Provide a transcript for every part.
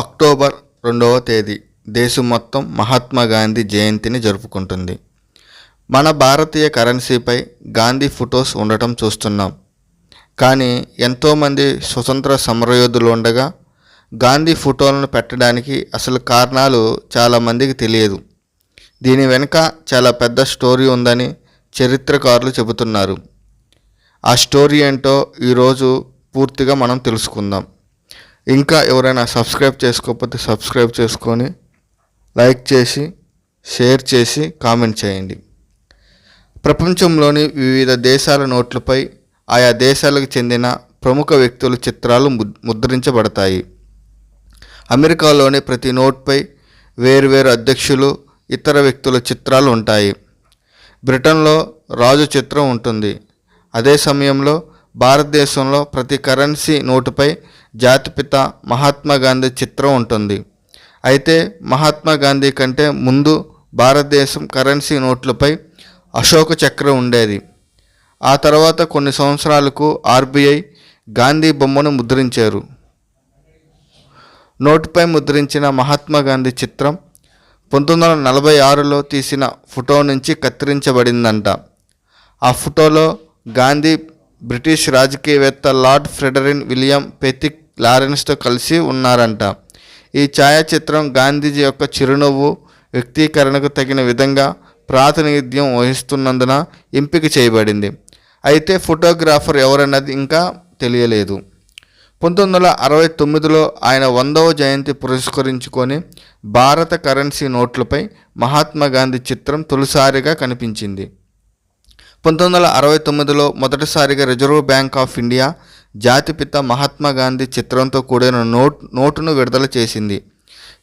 October 2వ తేదీ దేశం మొత్తం మహాత్మా గాంధీ జయంతిని జరుపుకుంటుంది. మన భారతీయ కరెన్సీపై గాంధీ ఫొటోస్ ఉండటం చూస్తున్నాం. కానీ ఎంతోమంది స్వతంత్ర సమరయోధులు ఉండగా గాంధీ ఫోటోలను పెట్టడానికి అసలు కారణాలు చాలామందికి తెలియదు. దీని వెనుక చాలా పెద్ద స్టోరీ ఉందని చరిత్రకారులు చెబుతున్నారు. ఆ స్టోరీ ఏంటో ఈరోజు పూర్తిగా మనం తెలుసుకుందాం. ఇంకా ఎవరైనా సబ్స్క్రైబ్ చేసుకోకపోతే సబ్స్క్రైబ్ చేసుకొని లైక్ చేసి షేర్ చేసి కామెంట్ చేయండి. ప్రపంచంలోని వివిధ దేశాల నోట్లపై ఆయా దేశాలకు చెందిన ప్రముఖ వ్యక్తుల చిత్రాలు ముద్రించబడతాయి. అమెరికాలోని ప్రతి నోట్పై వేర్వేరు అధ్యక్షులు ఇతర వ్యక్తుల చిత్రాలు ఉంటాయి. బ్రిటన్లో రాజు చిత్రం ఉంటుంది. అదే సమయంలో భారతదేశంలో ప్రతి కరెన్సీ నోటుపై జాతిపిత మహాత్మా గాంధీ చిత్రం ఉంటుంది. అయితే మహాత్మా గాంధీ కంటే ముందు భారతదేశం కరెన్సీ నోట్లపై అశోక చక్రం ఉండేది. ఆ తర్వాత కొన్ని సంవత్సరాలకు ఆర్బీఐ గాంధీ బొమ్మను ముద్రించారు. నోటుపై ముద్రించిన మహాత్మా గాంధీ చిత్రం 1946లో తీసిన ఫోటో నుంచి కత్తిరించబడిందంట. ఆ ఫోటోలో గాంధీ బ్రిటిష్ రాజకీయవేత్త లార్డ్ ఫ్రెడరిక్ విలియం పెథిక్ లారెన్స్తో కలిసి ఉన్నారంట. ఈ ఛాయాచిత్రం గాంధీజీ యొక్క చిరునవ్వు వ్యక్తీకరణకు తగిన విధంగా ప్రాతినిధ్యం వహిస్తున్నందున ఎంపిక చేయబడింది. అయితే ఫోటోగ్రాఫర్ ఎవరన్నది ఇంకా తెలియలేదు. 1969లో ఆయన 100వ జయంతి పురస్కరించుకొని భారత కరెన్సీ నోట్లపై మహాత్మా గాంధీ చిత్రం తొలిసారిగా కనిపించింది. 1969లో మొదటిసారిగా రిజర్వ్ బ్యాంక్ ఆఫ్ ఇండియా జాతిపిత మహాత్మా గాంధీ చిత్రంతో కూడిన నోటును విడుదల చేసింది.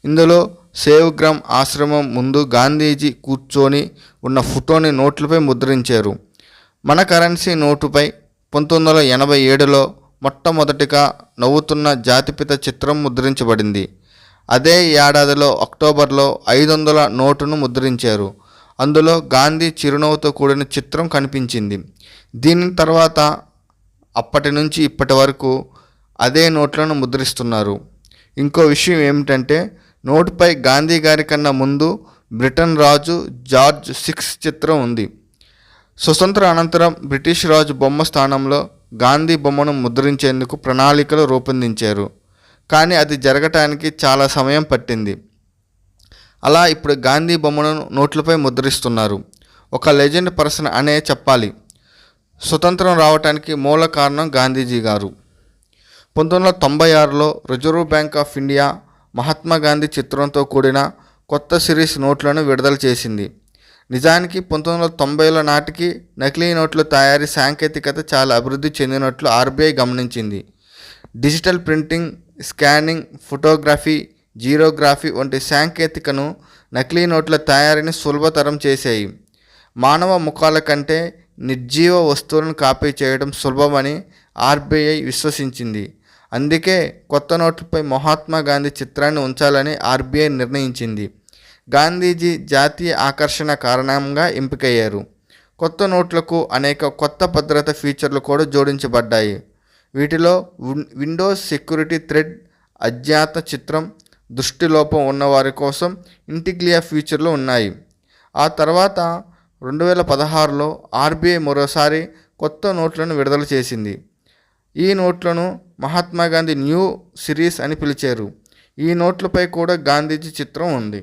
ఇందులో సేవగ్రామ్ ఆశ్రమం ముందు గాంధీజీ కూర్చొని ఉన్న ఫోటోని నోట్లపై ముద్రించారు. మన కరెన్సీ నోటుపై 1987లో మొట్టమొదటిగా నవ్వుతున్న జాతిపిత చిత్రం ముద్రించబడింది. అదే ఏడాదిలో అక్టోబర్లో 500 నోటును ముద్రించారు. అందులో గాంధీ చిరునవ్వుతో కూడిన చిత్రం కనిపించింది. దీని తర్వాత అప్పటి నుంచి ఇప్పటి వరకు అదే నోట్లను ముద్రిస్తున్నారు. ఇంకో విషయం ఏమిటంటే నోటుపై గాంధీ గారి కన్నా ముందు బ్రిటన్ రాజు జార్జ్ 6 చిత్రం ఉంది. స్వతంత్ర అనంతరం బ్రిటిష్ రాజు బొమ్మ స్థానంలో గాంధీ బొమ్మను ముద్రించేందుకు ప్రణాళికలు రూపొందించారు. కానీ అది జరగటానికి చాలా సమయం పట్టింది. అలా ఇప్పుడు గాంధీ బొమ్మను నోట్లపై ముద్రిస్తున్నారు. ఒక లెజెండ్ పర్సన్ అనే చెప్పాలి. స్వతంత్రం రావడానికి మూల కారణం గాంధీజీ గారు. 1996లో Reserve Bank of India Mahatma Gandhi చిత్రంతో కూడిన కొత్త సిరీస్ నోట్లను విడుదల చేసింది. నిజానికి 1990ల నాటికి నకిలీ నోట్ల తయారీ సాంకేతికత చాలా అభివృద్ధి చెందినట్లు ఆర్బీఐ గమనించింది. డిజిటల్ ప్రింటింగ్, స్కానింగ్, ఫోటోగ్రఫీ, జీరోగ్రఫీ వంటి సాంకేతికను నకిలీ నోట్ల తయారీని సులభతరం చేశాయి. మానవ ముఖాల కంటే నిర్జీవ వస్తువులను కాపీ చేయడం సులభమని ఆర్బీఐ విశ్వసించింది. అందుకే కొత్త నోట్లపై మహాత్మా గాంధీ చిత్రాన్ని ఉంచాలని ఆర్బీఐ నిర్ణయించింది. గాంధీజీ జాతీయ ఆకర్షణ కారణంగా ఎంపికయ్యారు. కొత్త నోట్లకు అనేక కొత్త భద్రత ఫీచర్లు కూడా జోడించబడ్డాయి. వీటిలో విండోస్ సెక్యూరిటీ థ్రెడ్, అజ్ఞాత చిత్రం, దృష్టిలోపం ఉన్నవారి కోసం ఇంటిగ్లియా ఫీచర్లు ఉన్నాయి. ఆ తర్వాత 2016లో ఆర్బీఐ మరోసారి కొత్త నోట్లను విడుదల చేసింది. ఈ నోట్లను మహాత్మా గాంధీ న్యూ సిరీస్ అని పిలిచారు. ఈ నోట్లపై కూడా గాంధీజీ చిత్రం ఉంది.